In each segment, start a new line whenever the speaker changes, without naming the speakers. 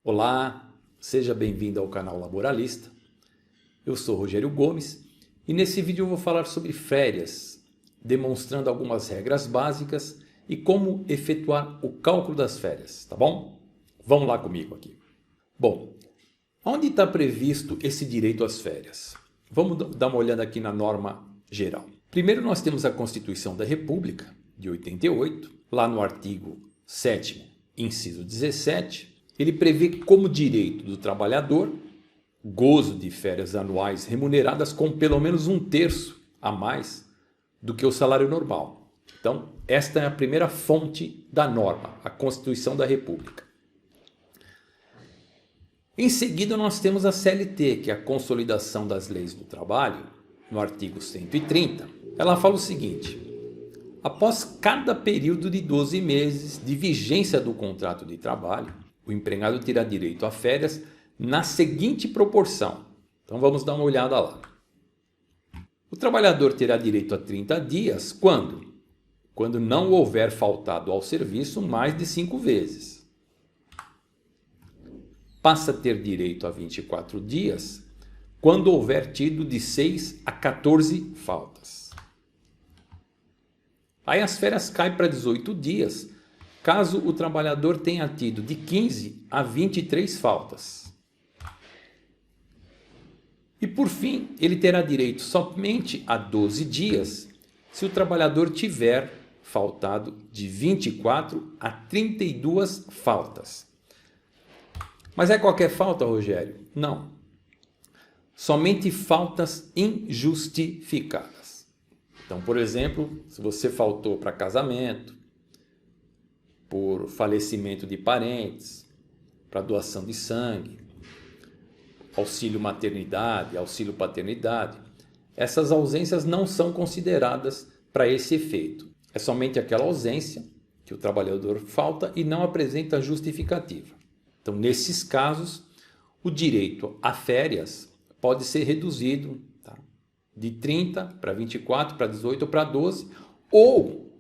Olá, seja bem-vindo ao canal Laboralista. Eu sou Rogério Gomes e nesse vídeo eu vou falar sobre férias, demonstrando algumas regras básicas e como efetuar o cálculo das férias, tá bom? Vamos lá comigo aqui. Bom, onde está previsto esse direito às férias? Vamos dar uma olhada aqui na norma geral. Primeiro nós temos a Constituição da República, de 88, lá no artigo 7º, inciso 17, ele prevê como direito do trabalhador gozo de férias anuais remuneradas com pelo menos 1/3 a mais do que o salário normal. Então, esta é a primeira fonte da norma, a Constituição da República. Em seguida, nós temos a CLT, que é a Consolidação das Leis do Trabalho, no artigo 130. Ela fala o seguinte: após cada período de 12 meses de vigência do contrato de trabalho, o empregado terá direito a férias na seguinte proporção. Então vamos dar uma olhada lá. O trabalhador terá direito a 30 dias quando? Quando não houver faltado ao serviço mais de 5 vezes. Passa a ter direito a 24 dias quando houver tido de 6 a 14 faltas. Aí as férias caem para 18 dias, caso o trabalhador tenha tido de 15 a 23 faltas. E por fim, ele terá direito somente a 12 dias se o trabalhador tiver faltado de 24 a 32 faltas. Mas é qualquer falta, Rogério? Não. Somente faltas injustificadas. Então, por exemplo, se você faltou para casamento, por falecimento de parentes, para doação de sangue, auxílio maternidade, auxílio paternidade, essas ausências não são consideradas para esse efeito. É somente aquela ausência que o trabalhador falta e não apresenta justificativa. Então, nesses casos, o direito a férias pode ser reduzido, tá? De 30 para 24, para 18 ou para 12, ou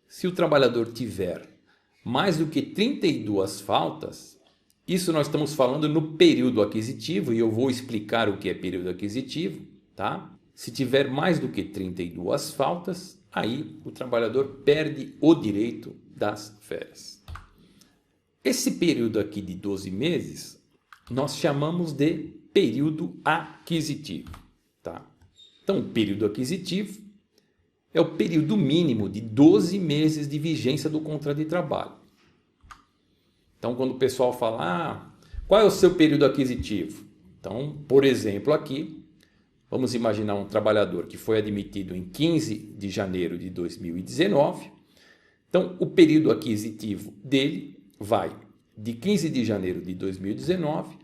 se o trabalhador tiver mais do que 32 faltas, isso nós estamos falando no período aquisitivo, e eu vou explicar o que é período aquisitivo, tá? Se tiver mais do que 32 faltas, aí o trabalhador perde o direito das férias. Esse período aqui de 12 meses, nós chamamos de período aquisitivo, tá? Então, o período aquisitivo é o período mínimo de 12 meses de vigência do contrato de trabalho. Então, quando o pessoal fala, qual é o seu período aquisitivo? Então, por exemplo, aqui, vamos imaginar um trabalhador que foi admitido em 15 de janeiro de 2019. Então, o período aquisitivo dele vai de 15 de janeiro de 2019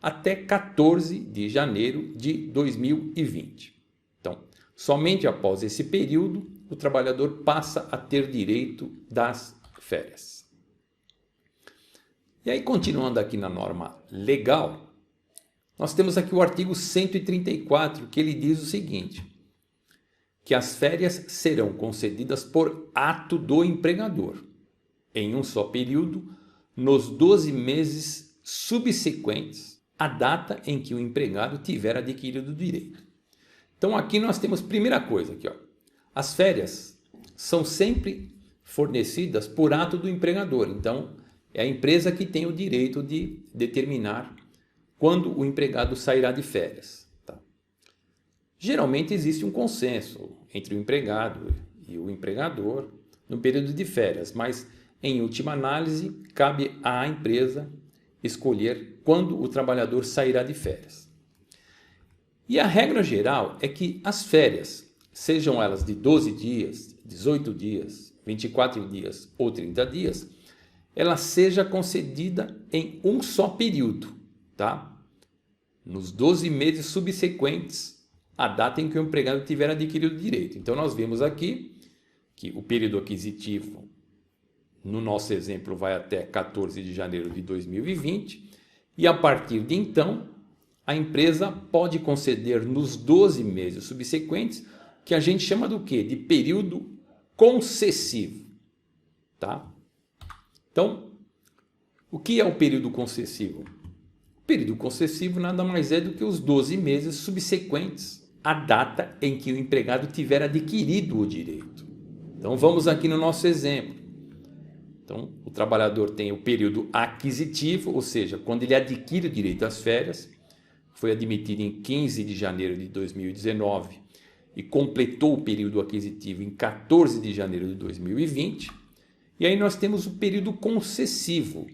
até 14 de janeiro de 2020. Então, somente após esse período, o trabalhador passa a ter direito das férias. E aí, continuando aqui na norma legal, nós temos aqui o artigo 134, que ele diz o seguinte: que as férias serão concedidas por ato do empregador, em um só período, nos 12 meses subsequentes à data em que o empregado tiver adquirido o direito. Então, aqui nós temos, primeira coisa, aqui, ó, as férias são sempre fornecidas por ato do empregador. Então, é a empresa que tem o direito de determinar quando o empregado sairá de férias, tá? Geralmente existe um consenso entre o empregado e o empregador no período de férias, mas em última análise cabe à empresa escolher quando o trabalhador sairá de férias. E a regra geral é que as férias, sejam elas de 12 dias, 18 dias, 24 dias ou 30 dias, ela seja concedida em um só período, tá? Nos 12 meses subsequentes à data em que o empregado tiver adquirido o direito. Então, nós vemos aqui que o período aquisitivo, no nosso exemplo, vai até 14 de janeiro de 2020, e a partir de então, a empresa pode conceder nos 12 meses subsequentes, que a gente chama do quê? De período concessivo, tá? Então, o que é o período concessivo? O período concessivo nada mais é do que os 12 meses subsequentes à data em que o empregado tiver adquirido o direito. Então vamos aqui no nosso exemplo. Então o trabalhador tem o período aquisitivo, ou seja, quando ele adquire o direito às férias, foi admitido em 15 de janeiro de 2019 e completou o período aquisitivo em 14 de janeiro de 2020. E aí nós temos o período concessivo,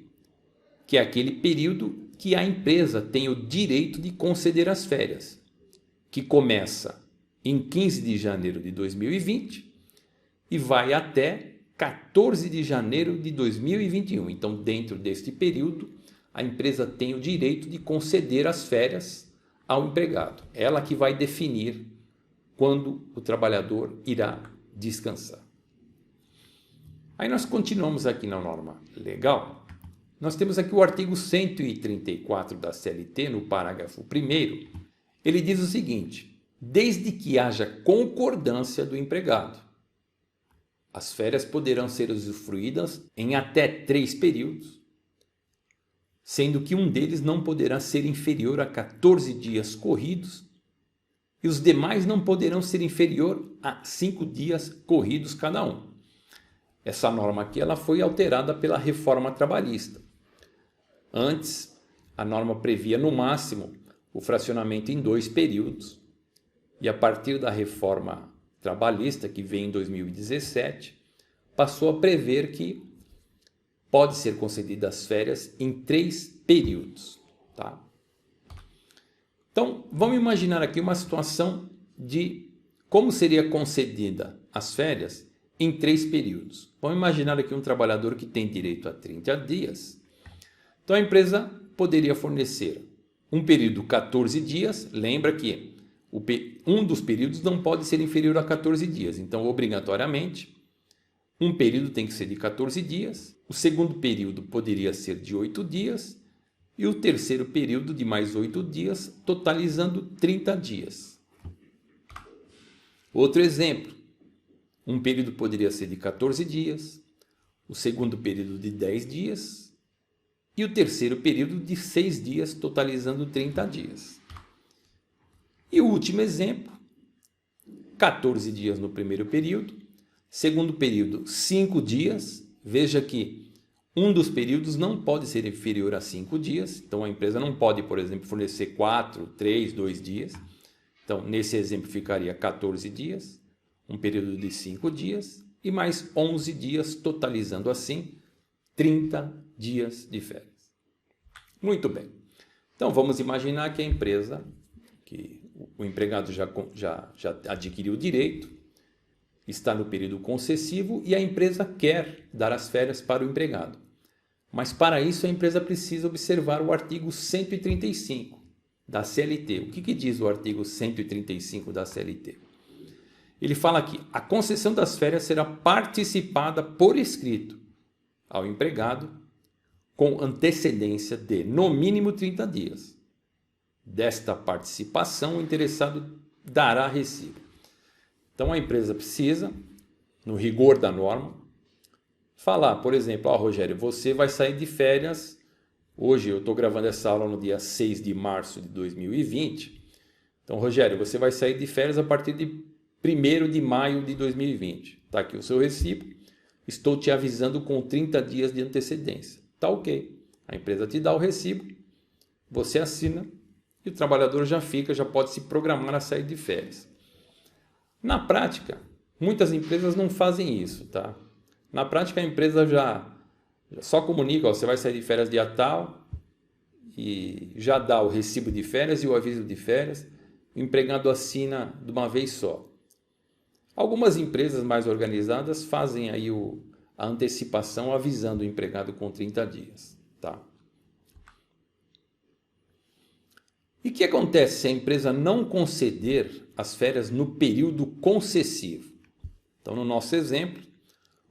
que é aquele período que a empresa tem o direito de conceder as férias, que começa em 15 de janeiro de 2020 e vai até 14 de janeiro de 2021. Então, dentro deste período, a empresa tem o direito de conceder as férias ao empregado. Ela que vai definir quando o trabalhador irá descansar. Aí nós continuamos aqui na norma legal. Nós temos aqui o artigo 134 da CLT, no parágrafo 1º. Ele diz o seguinte: desde que haja concordância do empregado, as férias poderão ser usufruídas em até 3 períodos, sendo que um deles não poderá ser inferior a 14 dias corridos e os demais não poderão ser inferior a 5 dias corridos cada um. Essa norma aqui ela foi alterada pela reforma trabalhista. Antes, a norma previa no máximo o fracionamento em 2 períodos e a partir da reforma trabalhista, que veio em 2017, passou a prever que pode ser concedidas férias em 3 períodos. Tá? Então, vamos imaginar aqui uma situação de como seria concedida as férias em 3 períodos. Vamos imaginar aqui um trabalhador que tem direito a 30 dias. Então, a empresa poderia fornecer um período 14 dias. Lembra que um dos períodos não pode ser inferior a 14 dias. Então, obrigatoriamente, um período tem que ser de 14 dias. O segundo período poderia ser de 8 dias. E o terceiro período de mais 8 dias, totalizando 30 dias. Outro exemplo. Um período poderia ser de 14 dias. O segundo período de 10 dias. E o terceiro período de 6 dias, totalizando 30 dias. E o último exemplo, 14 dias no primeiro período, segundo período 5 dias, veja que um dos períodos não pode ser inferior a 5 dias, então a empresa não pode, por exemplo, fornecer 4, 3, 2 dias, então nesse exemplo ficaria 14 dias, um período de 5 dias e mais 11 dias, totalizando assim 30 dias de férias. Muito bem, então vamos imaginar que a empresa, que o empregado já adquiriu o direito, está no período concessivo e a empresa quer dar as férias para o empregado. Mas para isso a empresa precisa observar o artigo 135 da CLT. O que diz o artigo 135 da CLT? Ele fala que a concessão das férias será participada por escrito ao empregado com antecedência de no mínimo 30 dias. Desta participação, o interessado dará recibo. Então a empresa precisa, no rigor da norma, falar, por exemplo, Rogério, você vai sair de férias, hoje eu estou gravando essa aula no dia 6 de março de 2020, então Rogério, você vai sair de férias a partir de 1º de maio de 2020, está aqui o seu recibo, estou te avisando com 30 dias de antecedência, está ok, a empresa te dá o recibo, você assina e o trabalhador já pode se programar a sair de férias. Na prática, muitas empresas não fazem isso, tá? Na prática, a empresa já só comunica, você vai sair de férias dia tal e já dá o recibo de férias e o aviso de férias, o empregado assina de uma vez só. Algumas empresas mais organizadas fazem aí a antecipação avisando o empregado com 30 dias, tá? E o que acontece se a empresa não conceder as férias no período concessivo? Então, no nosso exemplo,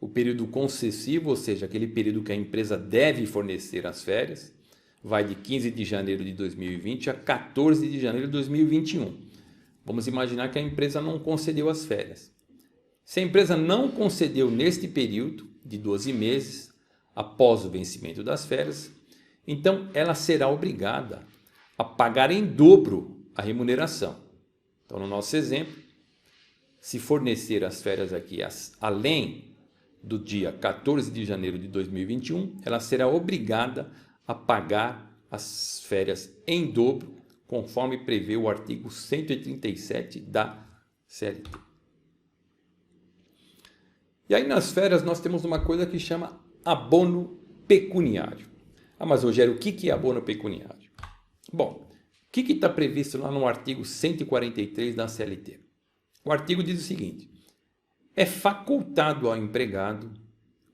o período concessivo, ou seja, aquele período que a empresa deve fornecer as férias, vai de 15 de janeiro de 2020 a 14 de janeiro de 2021. Vamos imaginar que a empresa não concedeu as férias. Se a empresa não concedeu neste período de 12 meses, após o vencimento das férias, então ela será obrigada a pagar em dobro a remuneração. Então, no nosso exemplo, se fornecer as férias aqui além do dia 14 de janeiro de 2021, ela será obrigada a pagar as férias em dobro, conforme prevê o artigo 137 da CLT. E aí nas férias nós temos uma coisa que chama abono pecuniário. Ah, mas Rogério, o que é abono pecuniário? Bom, o que está previsto lá no artigo 143 da CLT? O artigo diz o seguinte: é facultado ao empregado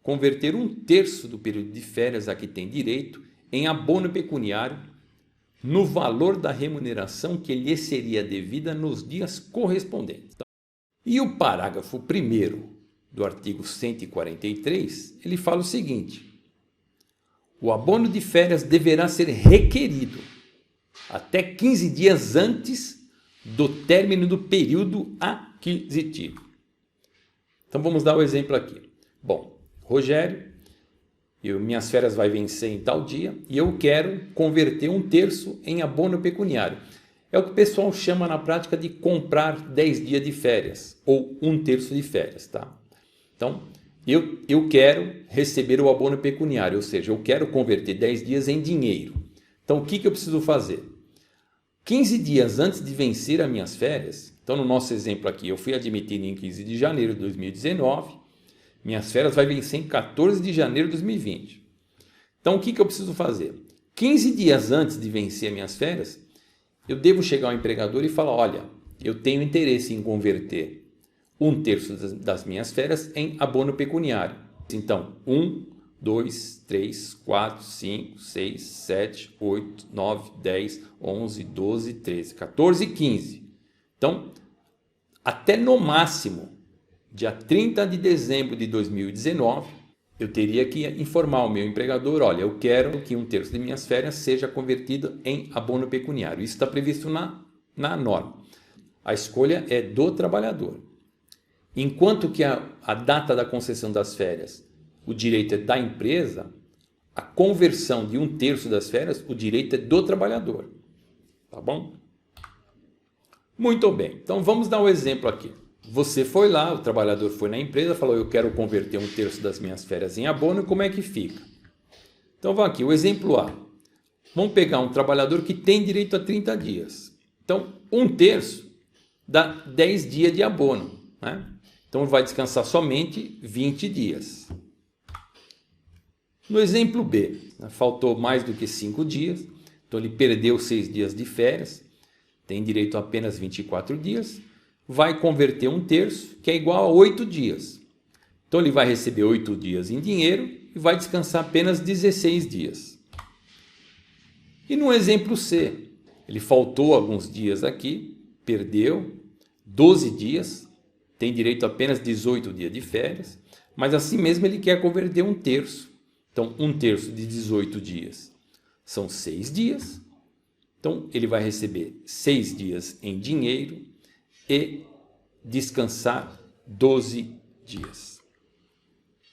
converter 1/3 do período de férias a que tem direito em abono pecuniário no valor da remuneração que lhe seria devida nos dias correspondentes. E o parágrafo 1º do artigo 143, ele fala o seguinte: o abono de férias deverá ser requerido até 15 dias antes do término do período aquisitivo. Então vamos dar o exemplo aqui. Bom, Rogério, minhas férias vai vencer em tal dia e eu quero converter 1/3 em abono pecuniário. É o que o pessoal chama na prática de comprar 10 dias de férias ou 1/3 de férias, tá? Então, eu quero receber o abono pecuniário, ou seja, eu quero converter 10 dias em dinheiro. Então, o que eu preciso fazer? 15 dias antes de vencer as minhas férias, então no nosso exemplo aqui, eu fui admitido em 15 de janeiro de 2019, minhas férias vai vencer em 14 de janeiro de 2020. Então, o que eu preciso fazer? 15 dias antes de vencer as minhas férias, eu devo chegar ao empregador e falar: olha, eu tenho interesse em converter 1/3 das minhas férias em abono pecuniário. Então, 1, 2, 3, 4, 5, 6, 7, 8, 9, 10, 11, 12, 13, 14 e 15. Então, até no máximo, dia 30 de dezembro de 2019, eu teria que informar o meu empregador: olha, eu quero que 1/3 de minhas férias seja convertido em abono pecuniário. Isso está previsto na norma. A escolha é do trabalhador. Enquanto que a data da concessão das férias, o direito é da empresa, a conversão de 1/3 das férias, o direito é do trabalhador. Tá bom? Muito bem. Então vamos dar um exemplo aqui. Você foi lá, o trabalhador foi na empresa, falou: eu quero converter 1/3 das minhas férias em abono, como é que fica? Então vamos aqui, o exemplo A. Vamos pegar um trabalhador que tem direito a 30 dias. Então 1/3 dá 10 dias de abono, né? Então vai descansar somente 20 dias. No exemplo B, faltou mais do que 5 dias, então ele perdeu 6 dias de férias, tem direito a apenas 24 dias, vai converter 1/3, que é igual a 8 dias. Então ele vai receber 8 dias em dinheiro e vai descansar apenas 16 dias. E no exemplo C, ele faltou alguns dias aqui, perdeu 12 dias, tem direito a apenas 18 dias de férias, mas assim mesmo ele quer converter 1/3. Então 1/3 de 18 dias são 6 dias. Então ele vai receber 6 dias em dinheiro e descansar 12 dias.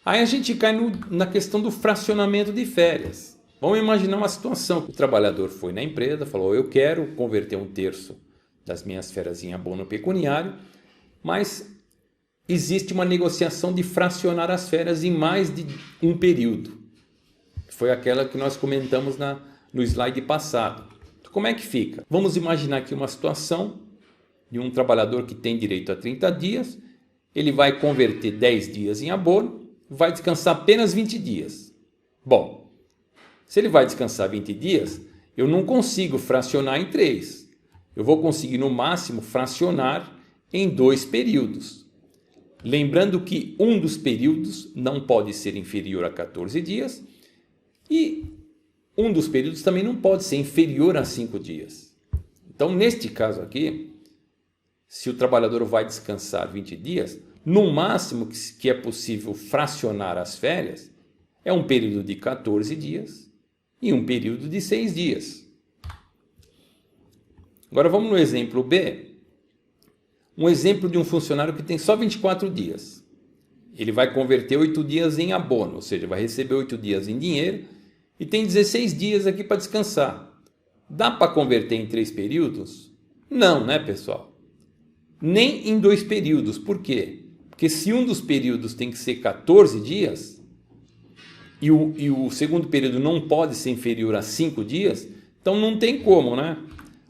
Aí a gente cai na questão do fracionamento de férias. Vamos imaginar uma situação: o trabalhador foi na empresa, falou: eu quero converter 1/3 das minhas férias em abono pecuniário, mas existe uma negociação de fracionar as férias em mais de um período. Foi aquela que nós comentamos no slide passado. Então, como é que fica? Vamos imaginar aqui uma situação de um trabalhador que tem direito a 30 dias, ele vai converter 10 dias em abono, vai descansar apenas 20 dias. Bom, se ele vai descansar 20 dias, eu não consigo fracionar em 3. Eu vou conseguir no máximo fracionar em 2 períodos. Lembrando que um dos períodos não pode ser inferior a 14 dias e um dos períodos também não pode ser inferior a 5 dias. Então, neste caso aqui, se o trabalhador vai descansar 20 dias, no máximo que é possível fracionar as férias é um período de 14 dias e um período de 6 dias. Agora vamos no exemplo B. Um exemplo de um funcionário que tem só 24 dias. Ele vai converter 8 dias em abono, ou seja, vai receber 8 dias em dinheiro e tem 16 dias aqui para descansar. Dá para converter em 3 períodos? Não, né, pessoal? Nem em 2 períodos. Por quê? Porque se um dos períodos tem que ser 14 dias e o segundo período não pode ser inferior a 5 dias, então não tem como, né?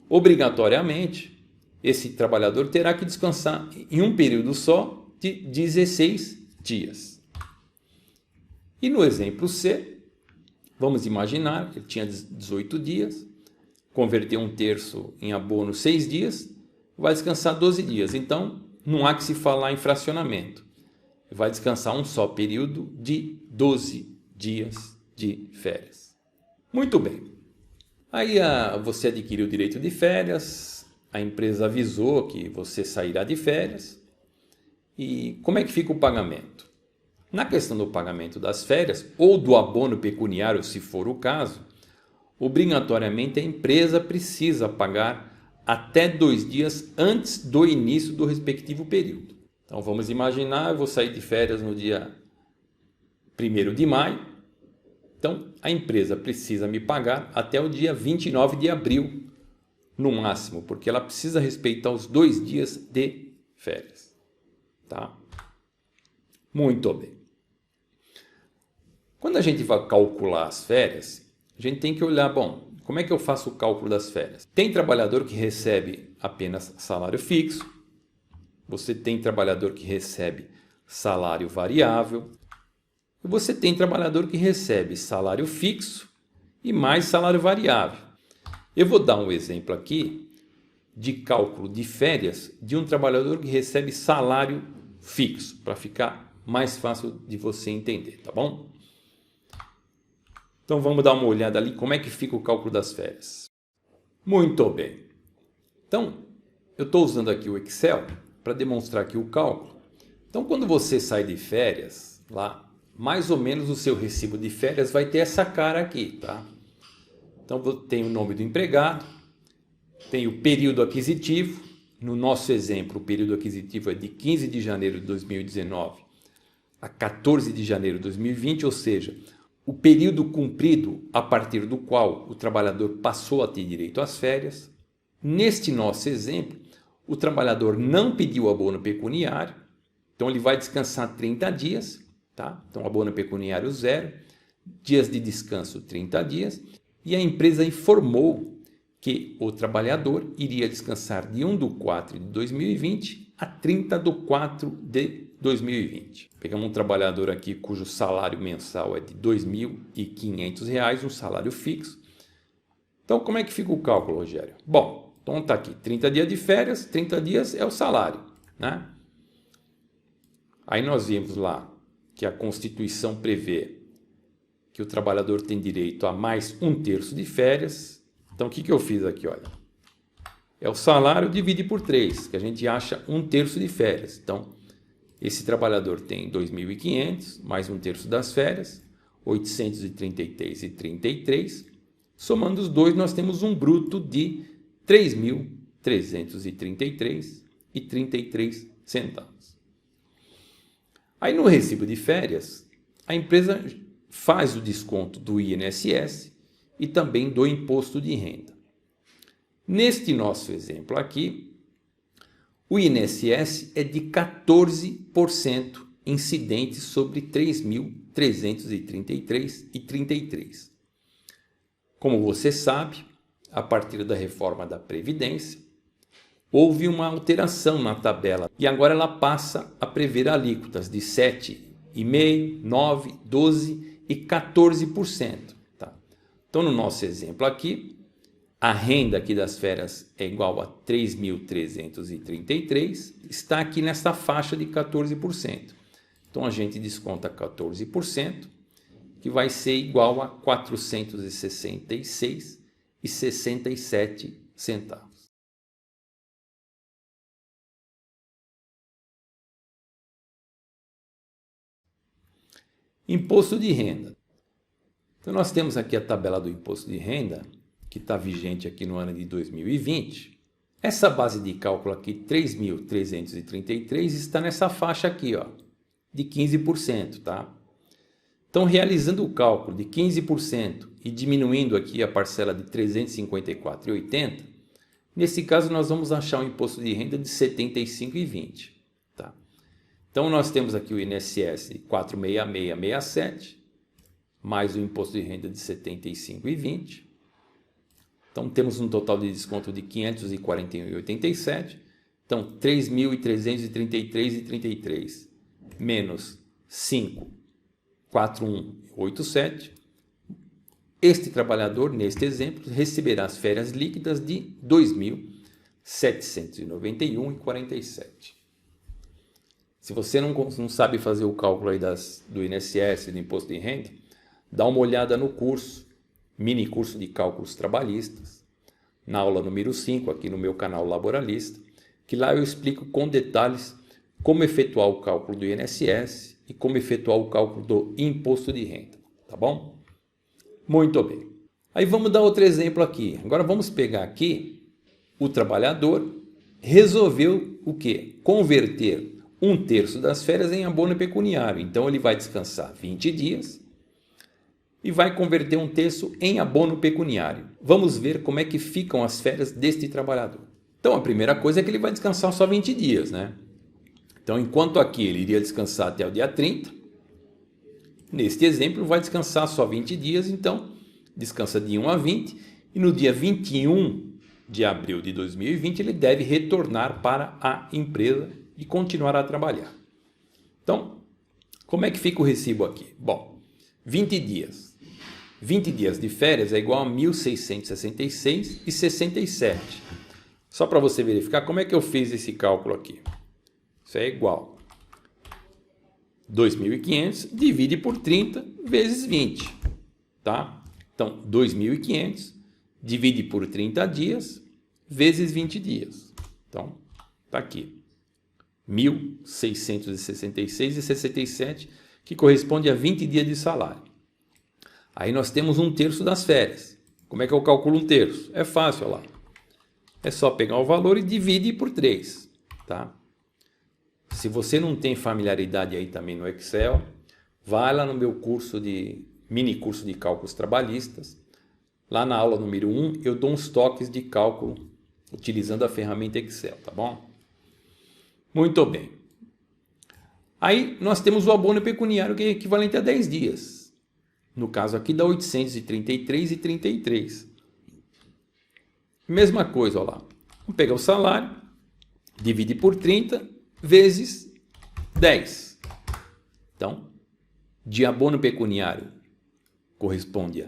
Obrigatoriamente, esse trabalhador terá que descansar em um período só de 16 dias. E no exemplo C, vamos imaginar que ele tinha 18 dias, converteu um terço em abono 6 dias, vai descansar 12 dias. Então, não há que se falar em fracionamento. Vai descansar um só período de 12 dias de férias. Muito bem. Aí você adquiriu o direito de férias, a empresa avisou que você sairá de férias. E como é que fica o pagamento? Na questão do pagamento das férias, ou do abono pecuniário, se for o caso, obrigatoriamente a empresa precisa pagar até 2 dias antes do início do respectivo período. Então vamos imaginar, eu vou sair de férias no dia 1º de maio. Então a empresa precisa me pagar até o dia 29 de abril, no máximo, porque ela precisa respeitar os 2 dias de férias. Tá? Muito bem. Quando a gente vai calcular as férias, a gente tem que olhar, bom, como é que eu faço o cálculo das férias? Tem trabalhador que recebe apenas salário fixo, você tem trabalhador que recebe salário variável, e você tem trabalhador que recebe salário fixo e mais salário variável. Eu vou dar um exemplo aqui de cálculo de férias de um trabalhador que recebe salário fixo, para ficar mais fácil de você entender, tá bom? Então vamos dar uma olhada ali como é que fica o cálculo das férias. Muito bem. Então, eu estou usando aqui o Excel para demonstrar aqui o cálculo. Então, quando você sai de férias, lá, mais ou menos o seu recibo de férias vai ter essa cara aqui, tá? Então, tem o nome do empregado, tem o período aquisitivo. No nosso exemplo, o período aquisitivo é de 15 de janeiro de 2019 a 14 de janeiro de 2020, ou seja, o período cumprido a partir do qual o trabalhador passou a ter direito às férias. Neste nosso exemplo, o trabalhador não pediu abono pecuniário, então ele vai descansar 30 dias, tá? Então abono pecuniário 0, dias de descanso 30 dias, e a empresa informou que o trabalhador iria descansar de 1/4 de 2020 a 30/4 de 2020. Pegamos um trabalhador aqui cujo salário mensal é de R$ 2.500, um salário fixo. Então, como é que fica o cálculo, Rogério? Bom, então está aqui, 30 dias de férias, 30 dias é o salário, né? Aí nós vimos lá que a Constituição prevê que o trabalhador tem direito a mais 1/3 de férias. Então, o que eu fiz aqui, olha? É o salário divide por 3, que a gente acha 1/3 de férias. Então, esse trabalhador tem 2.500, mais 1/3 das férias, 833,33. Somando os dois, nós temos um bruto de 3.333,33 Aí no recibo de férias, a empresa faz o desconto do INSS e também do imposto de renda. Neste nosso exemplo aqui, o INSS é de 14% incidente sobre 3.333,33. Como você sabe, a partir da reforma da Previdência, houve uma alteração na tabela e agora ela passa a prever alíquotas de 7,5%, 9%, 12% e 14%. Tá? Então, no nosso exemplo aqui, a renda aqui das férias é igual a 3.333, está aqui nessa faixa de 14%. Então, a gente desconta 14%, que vai ser igual a R$ 466,67. Imposto de renda. Então, nós temos aqui a tabela do imposto de renda, que está vigente aqui no ano de 2020. Essa base de cálculo aqui, 3.333, está nessa faixa aqui, ó, de 15%, tá? Então, realizando o cálculo de 15% e diminuindo aqui a parcela de R$ 354,80, nesse caso nós vamos achar um imposto de renda de R$ 75,20. Tá? Então, nós temos aqui o INSS de 466,67, mais o imposto de renda de R$ 75,20. Então, temos um total de desconto de R$ 541,87. Então, R$ 3.333,33 menos 5.4187. Este trabalhador, neste exemplo, receberá as férias líquidas de R$ 2.791,47. Se você não sabe fazer o cálculo aí do INSS, do Imposto de Renda, dá uma olhada no curso, mini curso de cálculos trabalhistas, na aula número 5, aqui no meu canal Laboralista, que lá eu explico com detalhes como efetuar o cálculo do INSS e como efetuar o cálculo do Imposto de Renda, tá bom? Muito bem. Aí vamos dar outro exemplo aqui. Agora vamos pegar aqui o trabalhador resolveu o quê? Converter 1/3 das férias em abono pecuniário. Então ele vai descansar 20 dias e vai converter 1/3 em abono pecuniário. Vamos ver como é que ficam as férias deste trabalhador. Então a primeira coisa é que ele vai descansar só 20 dias, né? Então enquanto aqui ele iria descansar até o dia 30, neste exemplo vai descansar só 20 dias, então descansa de 1 a 20 e no dia 21 de abril de 2020 ele deve retornar para a empresa e continuar a trabalhar. Então, como é que fica o recibo aqui? Bom, 20 dias. 20 dias de férias é igual a 1.666,67. Só para você verificar como é que eu fiz esse cálculo aqui. Isso é igual 2.500 divide por 30 vezes 20. Tá? Então, 2.500 divide por 30 dias vezes 20 dias. Então, está aqui. 1.666,67, que corresponde a 20 dias de salário. Aí nós temos 1/3 das férias. Como é que eu calculo 1/3? É fácil, olha lá. É só pegar o valor e dividir por 3. Tá? Se você não tem familiaridade aí também no Excel, vai lá no meu mini curso de cálculos trabalhistas. Lá na aula número 1, eu dou uns toques de cálculo utilizando a ferramenta Excel, tá bom? Muito bem. Aí nós temos o abono pecuniário, que é equivalente a 10 dias. No caso aqui dá 833,33. Mesma coisa, olha lá. Vamos pegar o salário, divide por 30 vezes 10. Então, de abono pecuniário corresponde a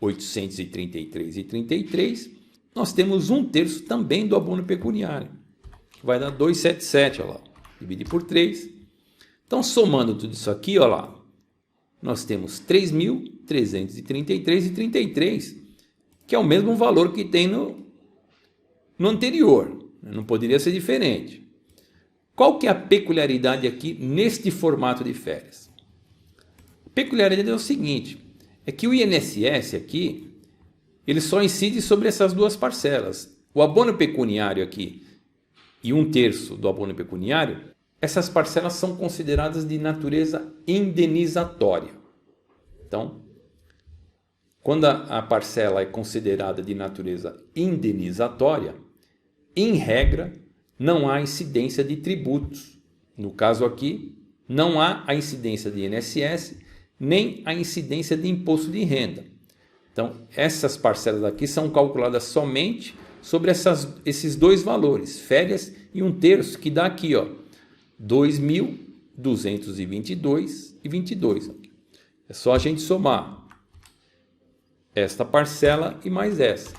833,33. Nós temos 1/3 também do abono pecuniário, que vai dar 277, olha lá. Divide por 3. Então, somando tudo isso aqui, olha lá, nós temos 3.333,33, que é o mesmo valor que tem no anterior. Não poderia ser diferente. Qual que é a peculiaridade aqui neste formato de férias? A peculiaridade é o seguinte, é que o INSS aqui, ele só incide sobre essas duas parcelas. O abono pecuniário aqui e 1/3 do abono pecuniário, essas parcelas são consideradas de natureza indenizatória. Então, quando a parcela é considerada de natureza indenizatória, em regra, não há incidência de tributos. No caso aqui, não há a incidência de INSS, nem a incidência de imposto de renda. Então, essas parcelas aqui são calculadas somente sobre esses dois valores, férias e 1/3, que dá aqui, ó, 2.222,22. É só a gente somar esta parcela e mais essa.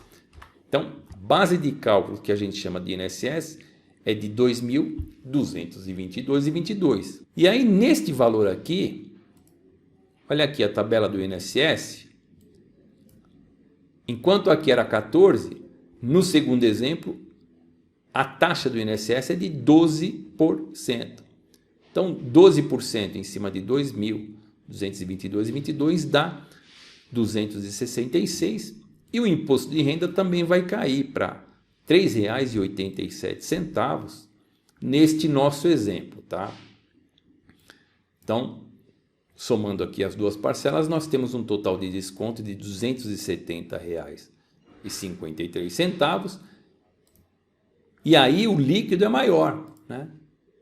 Então, base de cálculo que a gente chama de INSS é de 2.222,22. E aí, neste valor aqui, olha aqui a tabela do INSS. Enquanto aqui era 14, no segundo exemplo, a taxa do INSS é de 12%. Então, 12% em cima de 2.222,22 dá 266. E o imposto de renda também vai cair para R$ 3,87 neste nosso exemplo, tá? Então, somando aqui as duas parcelas, nós temos um total de desconto de R$ 270,53. E aí o líquido é maior, né?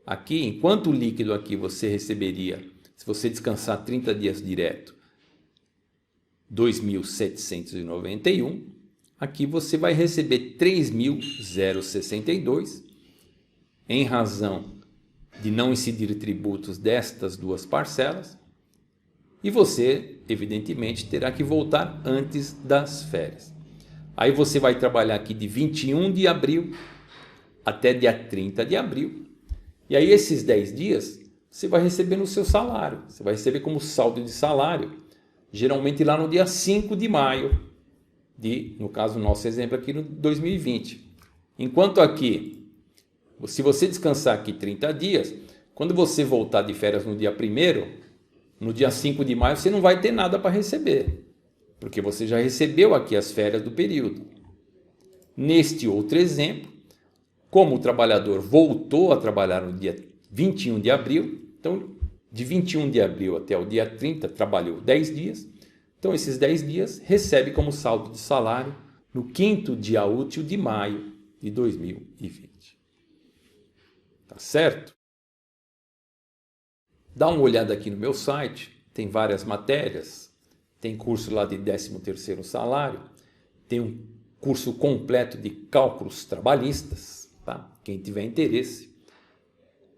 Aqui, enquanto o líquido aqui você receberia, se você descansar 30 dias direto, R$ 2.791, aqui você vai receber R$ 3.062, em razão de não incidir tributos destas duas parcelas, e você, evidentemente, terá que voltar antes das férias. Aí você vai trabalhar aqui de 21 de abril até dia 30 de abril, e aí esses 10 dias você vai receber no seu salário, você vai receber como saldo de salário, geralmente lá no dia 5 de maio, no caso, nosso exemplo aqui no 2020. Enquanto aqui, se você descansar aqui 30 dias, quando você voltar de férias no dia 1º, no dia 5 de maio, você não vai ter nada para receber, porque você já recebeu aqui as férias do período. Neste outro exemplo, como o trabalhador voltou a trabalhar no dia 21 de abril, então de 21 de abril até o dia 30, trabalhou 10 dias, então esses 10 dias recebe como saldo de salário no 5º dia útil de maio de 2020. Tá certo? Dá uma olhada aqui no meu site, tem várias matérias, tem curso lá de 13º salário, tem um curso completo de cálculos trabalhistas, tá? Quem tiver interesse,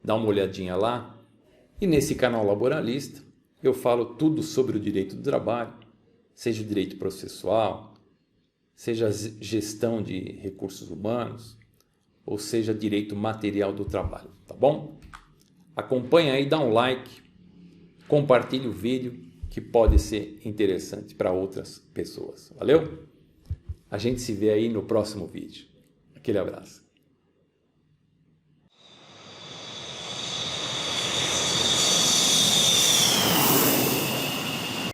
dá uma olhadinha lá. E nesse canal Laboralista, eu falo tudo sobre o direito do trabalho, seja o direito processual, seja a gestão de recursos humanos, ou seja, direito material do trabalho, tá bom? Acompanha aí, dá um like, compartilhe o vídeo, que pode ser interessante para outras pessoas. Valeu? A gente se vê aí no próximo vídeo. Aquele abraço.